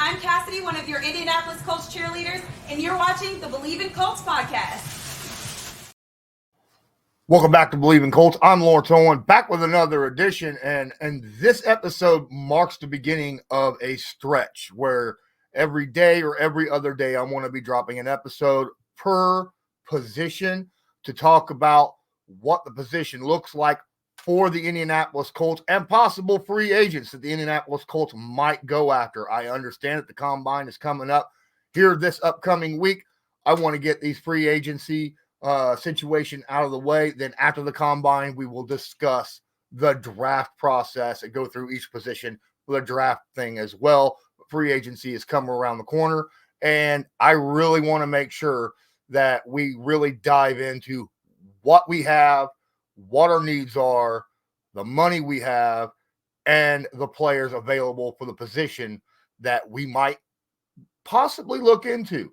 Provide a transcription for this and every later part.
I'm Cassidy, one of your Indianapolis Colts cheerleaders, and you're watching the Believe in Colts podcast. Welcome back to Believe in Colts. I'm Lawrence Owen, back with another edition, and this episode marks the beginning of a stretch where every day or every other day I'm going to be dropping an episode per position to talk about what the position looks like for the Indianapolis Colts and possible free agents that the Indianapolis Colts might go after. I understand that the combine is coming up here this upcoming week. I want to get these free agency situation out of the way. Then after the combine, we will discuss the draft process and go through each position for the draft thing as well. Free agency is coming around the corner, and I really want to make sure that we really dive into what we have, what our needs are, the money we have, and the players available for the position that we might possibly look into.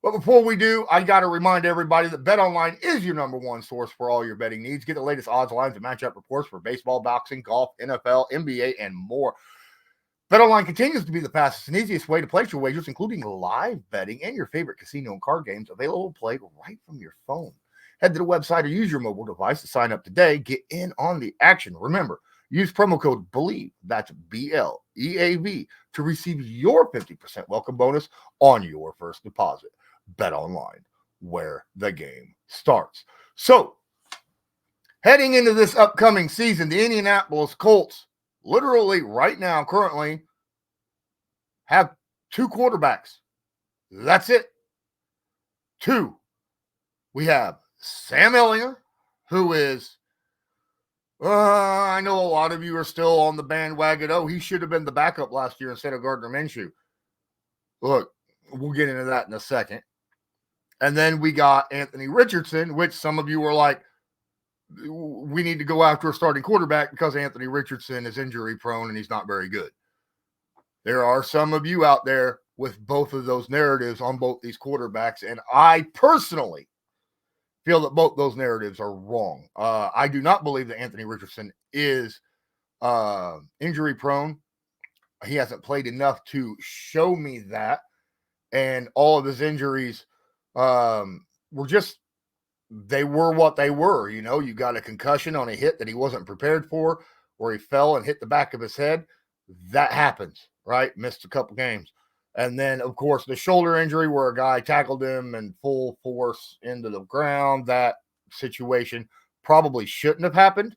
But before we do, I got to remind everybody that BetOnline is your number one source for all your betting needs. Get the latest odds, lines, and matchup reports for baseball, boxing, golf, NFL, NBA, and more. BetOnline continues to be the fastest and easiest way to place your wagers, including live betting and your favorite casino and card games available to play right from your phone. Head to the website or use your mobile device to sign up today. Get in on the action. Remember, use promo code BELIEVE, that's BLEAV, to receive your 50% welcome bonus on your first deposit. BetOnline, where the game starts. So, heading into this upcoming season, the Indianapolis Colts literally right now, currently, have two quarterbacks. That's it. Two. We have Sam Ehlinger, who is, I know a lot of you are still on the bandwagon. Oh, he should have been the backup last year instead of Gardner Minshew. Look, we'll get into that in a second. And then we got Anthony Richardson, which some of you were like, we need to go after a starting quarterback because Anthony Richardson is injury prone and he's not very good. There are some of you out there with both of those narratives on both these quarterbacks, and I personally feel that both those narratives are wrong. I do not believe that Anthony Richardson is injury prone. He hasn't played enough to show me that, and all of his injuries were just, they were what they were. You know, you got a concussion on a hit that he wasn't prepared for, where he fell and hit the back of his head. That happens, right? Missed a couple games. And then, of course, the shoulder injury where a guy tackled him in full force into the ground. That situation probably shouldn't have happened,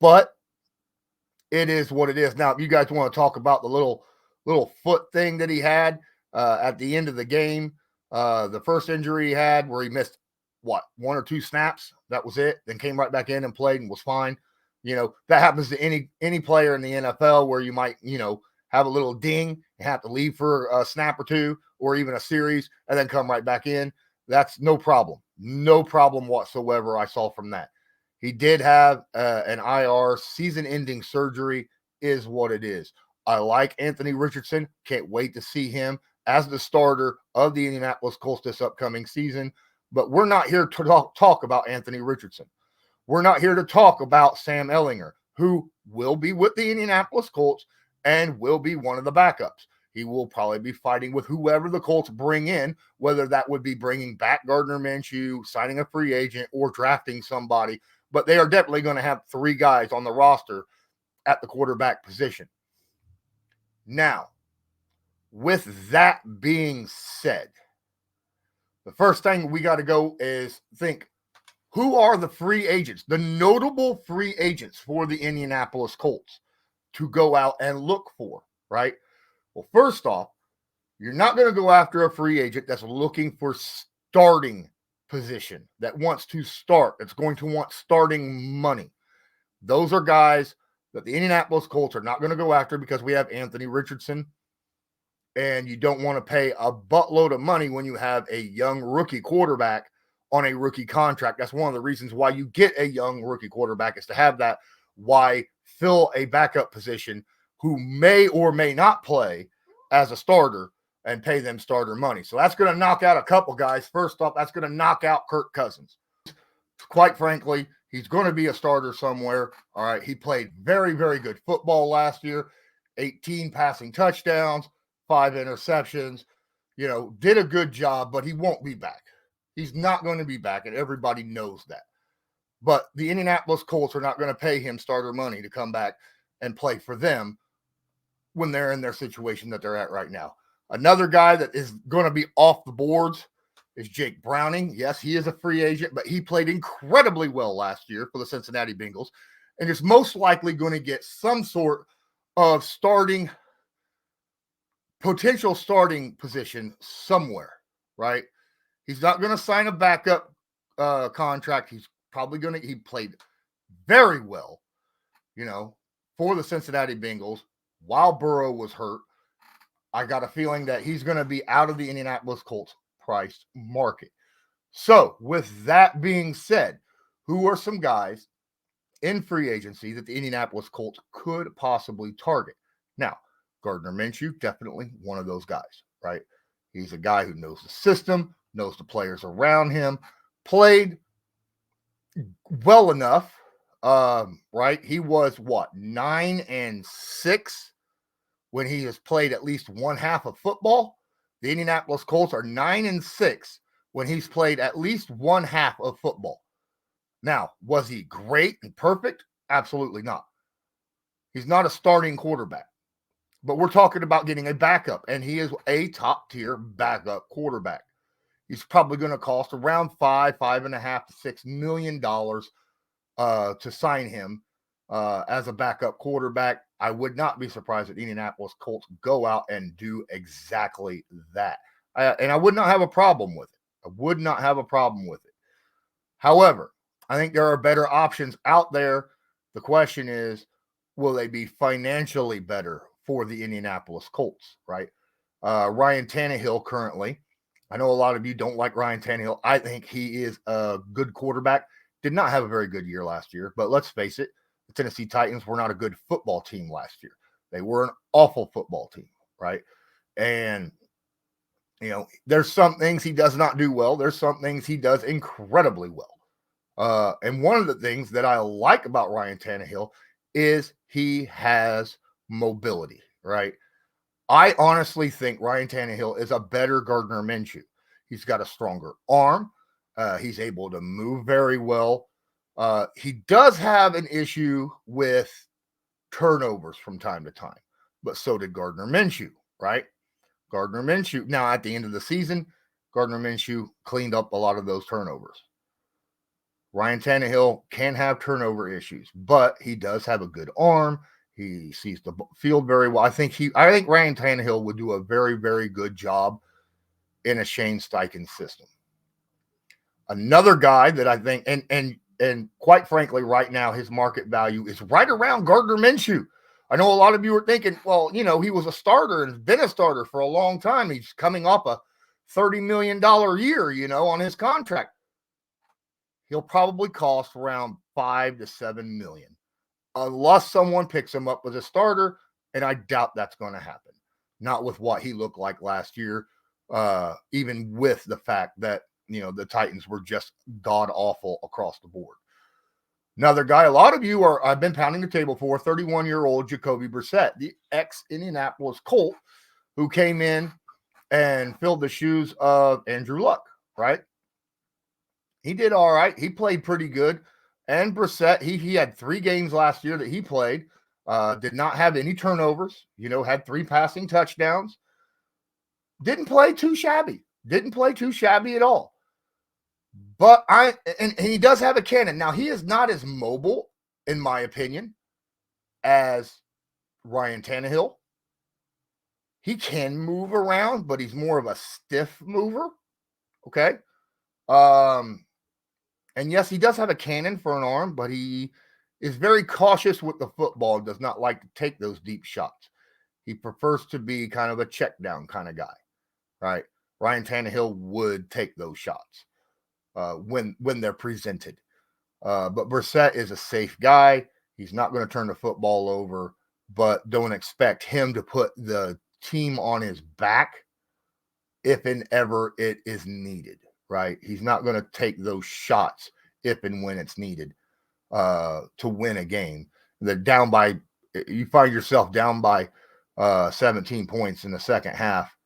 but it is what it is. Now, if you guys want to talk about the little foot thing that he had at the end of the game, the first injury he had where he missed, one or two snaps, that was it, then came right back in and played and was fine. You know, that happens to any player in the NFL where you might, have a little ding and have to leave for a snap or two or even a series and then come right back in. That's no problem. No problem whatsoever I saw from that. He did have an IR season-ending surgery is what it is. I like Anthony Richardson. Can't wait to see him as the starter of the Indianapolis Colts this upcoming season. But we're not here to talk about Anthony Richardson. We're not here to talk about Sam Ehlinger, who will be with the Indianapolis Colts and will be one of the backups. He will probably be fighting with whoever the Colts bring in, whether that would be bringing back Gardner Minshew, signing a free agent, or drafting somebody. But they are definitely going to have three guys on the roster at the quarterback position. Now, with that being said, the first thing we got to go is think, who are the free agents, the notable free agents for the Indianapolis Colts to go out and look for, right? Well, first off, you're not going to go after a free agent that's looking for starting position, that wants to start, that's going to want starting money. Those are guys that the Indianapolis Colts are not going to go after because we have Anthony Richardson, and you don't want to pay a buttload of money when you have a young rookie quarterback on a rookie contract. That's one of the reasons why you get a young rookie quarterback, is to have that. Why fill a backup position who may or may not play as a starter and pay them starter money? So that's going to knock out a couple guys. First off, that's going to knock out Kirk Cousins. Quite frankly, he's going to be a starter somewhere. All right. He played very, very good football last year, 18 passing touchdowns. 5 interceptions, did a good job, but he won't be back. He's not going to be back, and everybody knows that. But the Indianapolis Colts are not going to pay him starter money to come back and play for them when they're in their situation that they're at right now. Another guy that is going to be off the boards is Jake Browning. Yes, he is a free agent, but he played incredibly well last year for the Cincinnati Bengals and is most likely going to get some sort of potential starting position somewhere, right? He's not going to sign a backup contract. He's probably he played very well, for the Cincinnati Bengals while Burrow was hurt. I got a feeling that he's going to be out of the Indianapolis Colts price market. So with that being said, who are some guys in free agency that the Indianapolis Colts could possibly target? Now, Gardner Minshew, definitely one of those guys, right? He's a guy who knows the system, knows the players around him, played well enough, right? He was 9-6 when he has played at least one half of football. The Indianapolis Colts are 9-6 when he's played at least one half of football. Now, was he great and perfect? Absolutely not. He's not a starting quarterback, but we're talking about getting a backup, and he is a top-tier backup quarterback. He's probably going to cost around $5.5 to $6 million to sign him as a backup quarterback. I would not be surprised if the Indianapolis Colts go out and do exactly that. And I would not have a problem with it. However, I think there are better options out there. The question is, will they be financially better for the Indianapolis Colts, right? Ryan Tannehill currently, I know a lot of you don't like Ryan Tannehill. I think he is a good quarterback. Did not have a very good year last year, but let's face it, the Tennessee Titans were not a good football team last year. They were an awful football team, right? And, there's some things he does not do well. There's some things he does incredibly well. And one of the things that I like about Ryan Tannehill is he has mobility, right? I honestly think Ryan Tannehill is a better Gardner Minshew. He's got a stronger arm. He's able to move very well. He does have an issue with turnovers from time to time, but so did Gardner Minshew, right? Gardner Minshew. Now, at the end of the season, Gardner Minshew cleaned up a lot of those turnovers. Ryan Tannehill can have turnover issues, but he does have a good arm. He sees the field very well. I think Ryan Tannehill would do a very, very good job in a Shane Steichen system. Another guy that I think, and quite frankly, right now his market value is right around Gardner Minshew. I know a lot of you are thinking, well, he was a starter and has been a starter for a long time. He's coming off a $30 million year, on his contract. He'll probably cost around $5 to $7 million, unless someone picks him up as a starter, and I doubt that's going to happen. Not with what he looked like last year, even with the fact that the Titans were just god awful across the board. Another guy, a lot of you I've been pounding the table for, 31-year-old Jacoby Brissett, the ex-Indianapolis Colt, who came in and filled the shoes of Andrew Luck, right? He did all right. He played pretty good. And Brissett, he had 3 games last year that he played, did not have any turnovers, had 3 passing touchdowns. Didn't play too shabby at all. But and he does have a cannon. Now, he is not as mobile, in my opinion, as Ryan Tannehill. He can move around, but he's more of a stiff mover. Okay. And yes, he does have a cannon for an arm, but he is very cautious with the football and does not like to take those deep shots. He prefers to be kind of a check down kind of guy, right? Ryan Tannehill would take those shots when they're presented. But Brissett is a safe guy. He's not going to turn the football over, but don't expect him to put the team on his back if and ever it is needed, right? He's not going to take those shots if and when it's needed to win a game. You find yourself down by 17 points in the second half.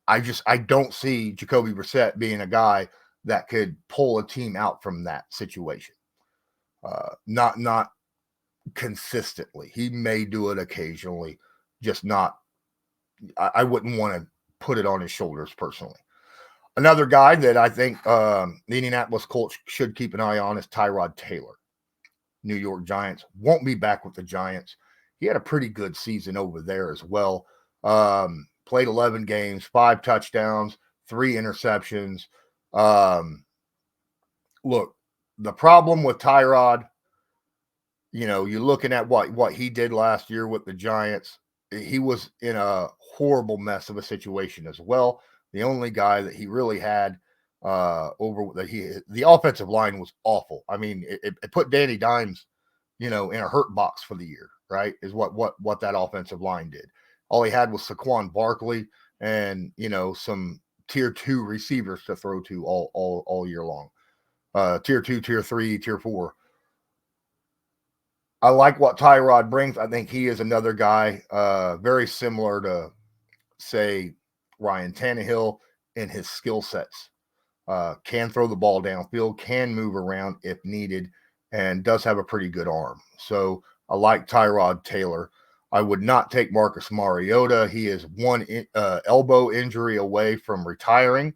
I don't see Jacoby Brissett being a guy that could pull a team out from that situation. Not consistently. He may do it occasionally, just not. I wouldn't want to put it on his shoulders personally. Another guy that I think the Indianapolis Colts should keep an eye on is Tyrod Taylor. New York Giants won't be back with the Giants. He had a pretty good season over there as well. Played 11 games, 5 touchdowns, 3 interceptions. Look, the problem with Tyrod, you're looking at what he did last year with the Giants. He was in a horrible mess of a situation as well. The only guy that he really had the offensive line was awful. I mean, it put Danny Dimes, in a hurt box for the year, right? Is what that offensive line did. All he had was Saquon Barkley and some tier 2 receivers to throw to all year long. Tier 2, tier 3, tier 4. I like what Tyrod brings. I think he is another guy very similar to, say, Ryan Tannehill in his skill sets. Can throw the ball downfield, can move around if needed, and does have a pretty good arm. So I like Tyrod Taylor. I would not take Marcus Mariota. He is one elbow injury away from retiring.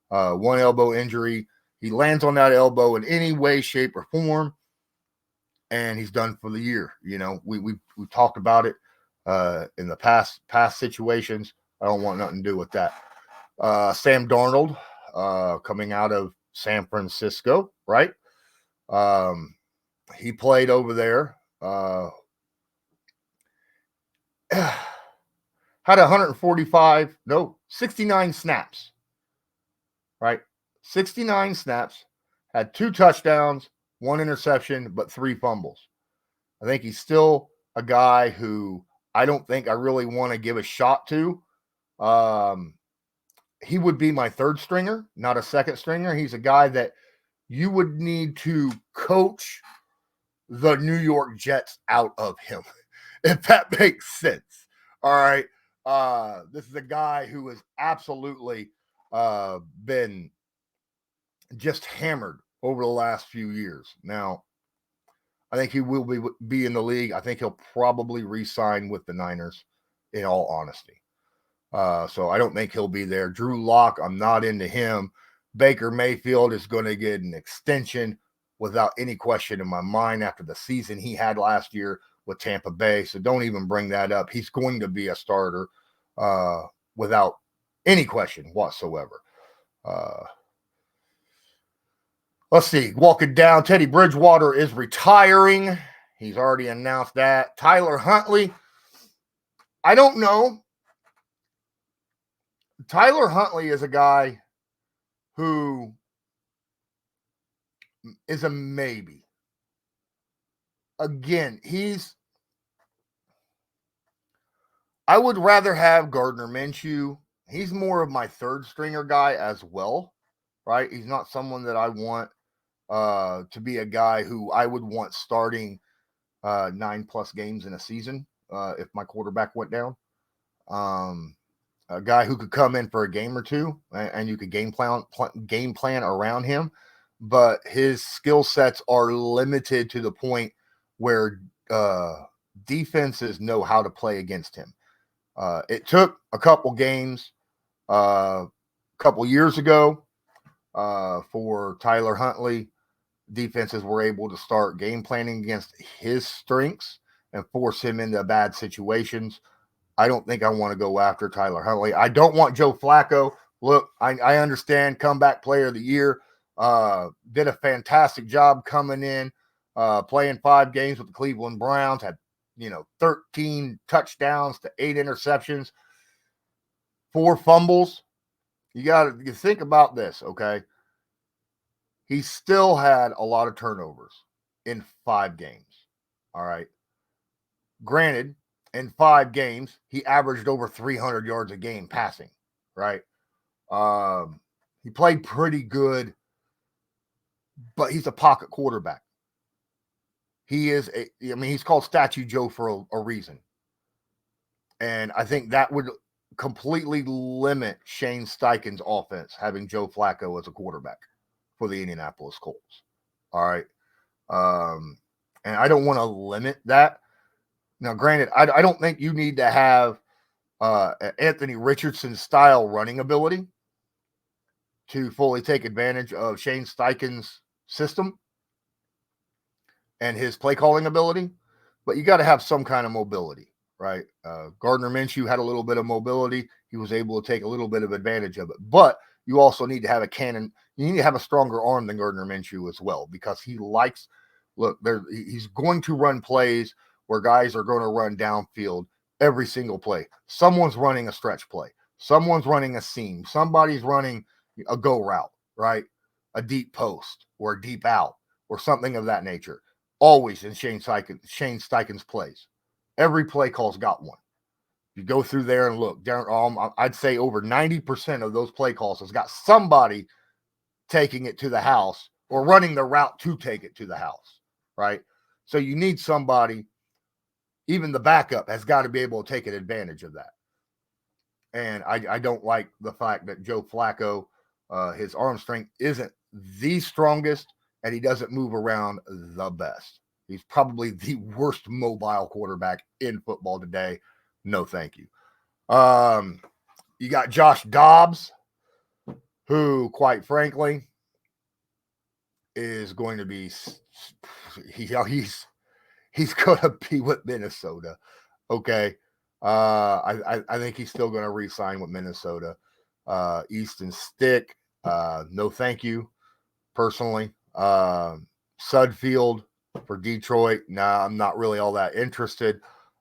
One elbow injury. He lands on that elbow in any way, shape, or form, and he's done for the year. We talked about it in the past situations. I don't want nothing to do with that. Sam Darnold, coming out of San Francisco, right? He played over there. Had 69 snaps, right? 69 snaps, had 2 touchdowns, 1 interception, but 3 fumbles. I think he's still a guy who I don't think I really want to give a shot to. He would be my 3rd stringer, not a 2nd stringer. He's a guy that you would need to coach the New York Jets out of him, if that makes sense. All right. This is a guy who has absolutely been just hammered over the last few years. Now, I think he will be in the league. I think he'll probably re-sign with the Niners, in all honesty. So I don't think he'll be there. Drew Lock, I'm not into him. Baker Mayfield is going to get an extension without any question in my mind after the season he had last year with Tampa Bay. So don't even bring that up. He's going to be a starter without any question whatsoever. Let's see. Walking down, Teddy Bridgewater is retiring. He's already announced that. Tyler Huntley, I don't know. Tyler Huntley is a guy who is a maybe. Again, I would rather have Gardner Minshew. He's more of my 3rd stringer guy as well, right? He's not someone that I want to be a guy who I would want starting 9+ games in a season if my quarterback went down. A guy who could come in for a game or two and you could game plan around him, but his skill sets are limited to the point where defenses know how to play against him. It took a couple games a couple years ago for Tyler Huntley. Defenses were able to start game planning against his strengths and force him into bad situations. I don't think I want to go after Tyler Huntley. I don't want Joe Flacco. Look, I understand comeback player of the year. Did a fantastic job coming in, playing 5 games with the Cleveland Browns, had 13 touchdowns to 8 interceptions, 4 fumbles. You think about this, okay? He still had a lot of turnovers in 5 games. All right. Granted, in 5 games, he averaged over 300 yards a game passing, right? He played pretty good, but he's a pocket quarterback. He's called Statue Joe for a reason. And I think that would completely limit Shane Steichen's offense, having Joe Flacco as a quarterback for the Indianapolis Colts. All right. And I don't want to limit that. Now, granted, I don't think you need to have Anthony Richardson style running ability to fully take advantage of Shane Steichen's system and his play calling ability, but you got to have some kind of mobility, right? Gardner Minshew had a little bit of mobility. He was able to take a little bit of advantage of it, but you also need to have a cannon. You need to have a stronger arm than Gardner Minshew as well, because he likes, he's going to run plays where guys are going to run downfield every single play. Someone's running a stretch play. Someone's running a seam. Somebody's running a go route, right? A deep post or a deep out or something of that nature. Always in Shane Steichen's plays. Every play call's got one. You go through there and look. I'd say over 90% of those play calls has got somebody taking it to the house or running the route to take it to the house, right? So you need somebody, even the backup has got to be able to take advantage of that. And I don't like the fact that Joe Flacco, his arm strength isn't the strongest, and he doesn't move around the best. He's probably the worst mobile quarterback in football today. No, thank you. You got Josh Dobbs, who, quite frankly, is going to be he's going to be with Minnesota. Okay. I think he's still going to re-sign with Minnesota. Easton Stick, no thank you, personally. Sudfield for Detroit, nah, I'm not really all that interested.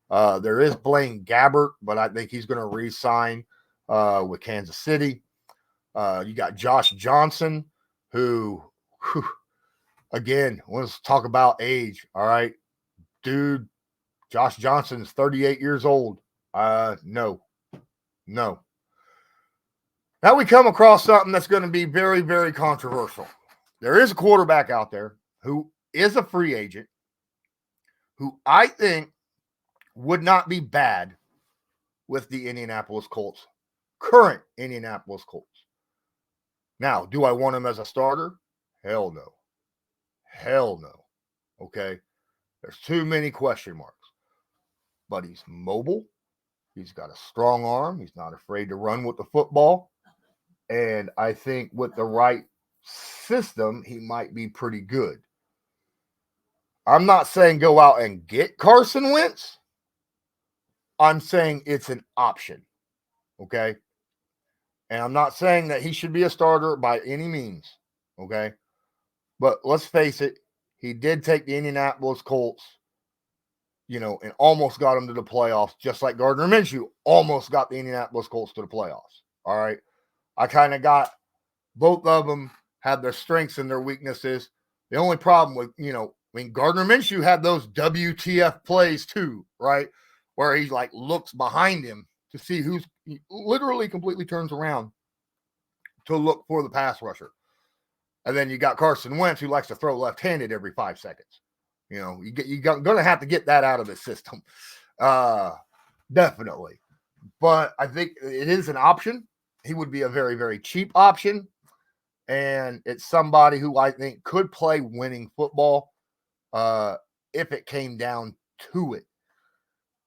There is Blaine Gabbert, but I think he's going to re-sign with Kansas City. You got Josh Johnson, who again, let's talk about age. All right, dude, Josh Johnson's 38 years old. No. Now we come across something that's going to be very, very controversial. There is a quarterback out there who is a free agent who I think would not be bad with the Indianapolis Colts, current Indianapolis Colts. Now, do I want him as a starter? Hell no. Okay. There's too many question marks. But he's mobile. He's got a strong arm. He's not afraid to run with the football. And I think with the right system, he might be pretty good. I'm not saying go out and get Carson Wentz. I'm saying it's an option. Okay. And I'm not saying that he should be a starter by any means. Okay. But let's face it, he did take the Indianapolis Colts, and almost got them to the playoffs, just like Gardner Minshew almost got the Indianapolis Colts to the playoffs. All right. I kind of got both of them had their strengths and their weaknesses. The only problem with, Gardner Minshew had those WTF plays too, right? Where he looks behind him to see he literally completely turns around to look for the pass rusher. And then you got Carson Wentz, who likes to throw left-handed every 5 seconds. You're going to have to get that out of the system. Definitely. But I think it is an option. He would be a very, very cheap option. And it's somebody who I think could play winning football if it came down to it.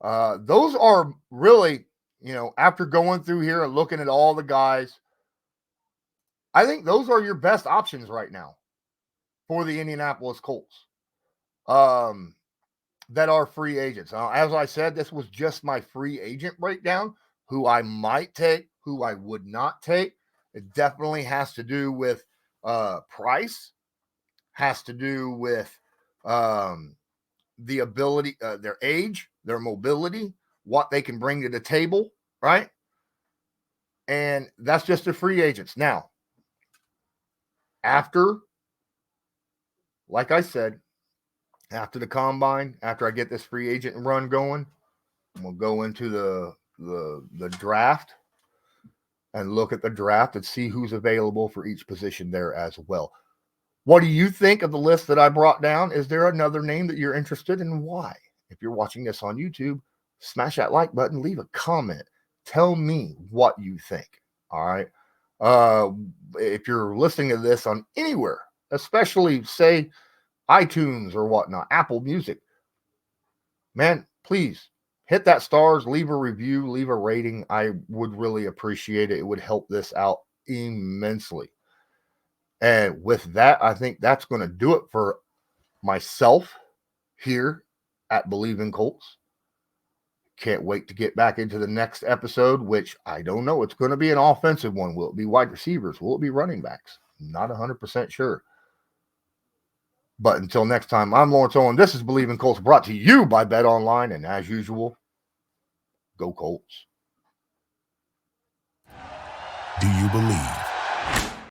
Those are really, after going through here and looking at all the guys, I think those are your best options right now for the Indianapolis Colts that are free agents. As I said, this was just my free agent breakdown, who I might take, who I would not take. It definitely has to do with price, has to do with the ability, their age, their mobility, what they can bring to the table, right? And that's just the free agents. Now, after, like I said, after the combine, after I get this free agent run going, we'll go into the draft and look at the draft and see who's available for each position there as well. What do you think of the list that I brought down? Is there another name that you're interested in? Why? If you're watching this on YouTube, smash that like button, leave a comment. Tell me what you think. All right. If you're listening to this on anywhere, especially say iTunes or whatnot, Apple Music, man, please hit that stars, leave a review, leave a rating. I would really appreciate it. It would help this out immensely. And with that, I think that's going to do it for myself here at Believe in Colts. Can't wait to get back into the next episode, which I don't know. It's going to be an offensive one. Will it be wide receivers? Will it be running backs? Not 100% sure. But until next time, I'm Lawrence Owen. This is Believe in Colts, brought to you by Bet Online. And as usual, go Colts. Do you believe?